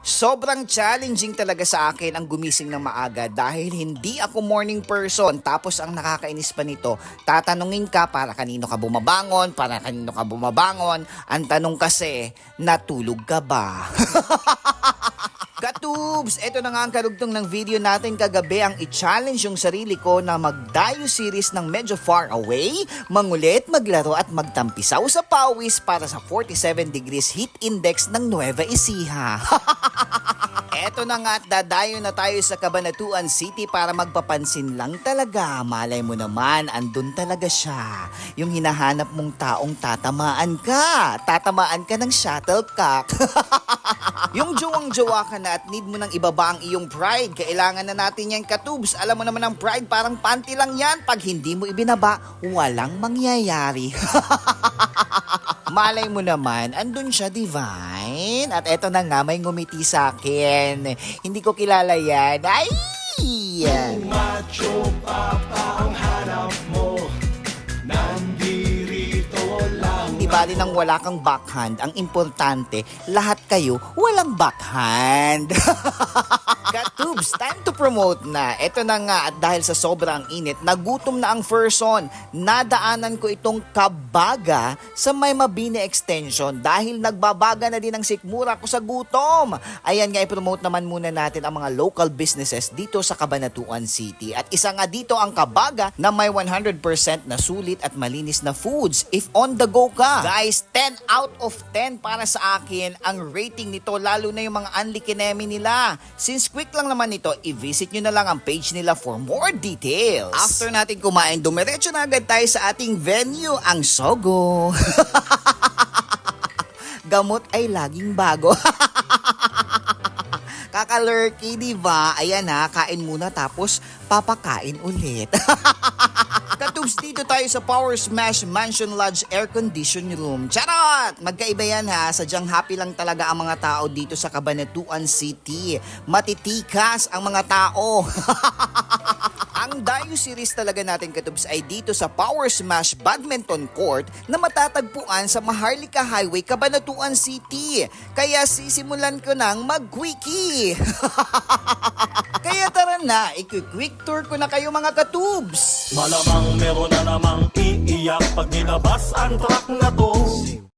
Sobrang challenging talaga sa akin ang gumising ng maaga dahil hindi ako morning person. Tapos ang nakakainis pa nito, tatanungin ka para kanino ka bumabangon, para kanino ka bumabangon. Ang tanong kasi, natulog ka ba? Katubs, eto na nga ang karugtong ng video natin kagabi, ang i-challenge yung sarili ko na mag-dayo series ng medyo far away, mangulit, maglaro at magtampisaw sa pawis para sa 47 degrees heat index ng Nueva Ecija. Eto na nga at dadayo na tayo sa Cabanatuan City para magpapansin lang talaga. Malay mo naman, andun talaga siya. Yung hinahanap mong taong tatamaan ka. Tatamaan ka ng shuttlecock. Yung jowang-jowa ka na at need mo nang ibaba ang iyong pride. Kailangan na natin yan, katubs. Alam mo naman ang pride, parang panty lang yan. Pag hindi mo ibinaba, walang mangyayari. Malay mo naman, andun siya, Divine. At eto na nga, may ngumiti sa akin. Hindi ko kilala yan. Ay! Macho papa ang hanap mo, nandirito lang. Di bali nang wala kang backhand, ang importante, lahat kayo walang backhand. Katubs, time to promote na. Eto na nga at dahil sa sobrang init, nagutom na ang person. Nadaanan ko itong Kabaga sa May Mabini Extension dahil nagbabaga na din ang sikmura ko sa gutom. Ayan nga, i-promote naman muna natin ang mga local businesses dito sa Cabanatuan City. At isa nga dito ang Kabaga na may 100% na sulit at malinis na foods if on the go ka. Guys, 10 out of 10 para sa akin ang rating nito, lalo na yung mga Unli Kinemi nila. Since quick lang naman ito, i-visit nyo na lang ang page nila for more details. After natin kumain, dumiretso na agad tayo sa ating venue, ang Sogo. Gamot ay laging bago. Kakalurky, diba? Ayan ha, kain muna tapos papakain ulit. Katubs, dito tayo sa Power Smash Mansion Lodge Air Condition Room. Charot! Magkaiba yan ha. Sadyang happy lang talaga ang mga tao dito sa Cabanatuan City. Matitikas ang mga tao. Ang Dayo series talaga natin, katubs, ay dito sa Power Smash Badminton Court na matatagpuan sa Maharlika Highway, Cabanatuan City. Kaya sisimulan ko nang mag-quickie. Kaya tara na, i-quick tour ko na kayo mga katubs. Malamang meron na namang iiyak pag nilabas ang truck na to.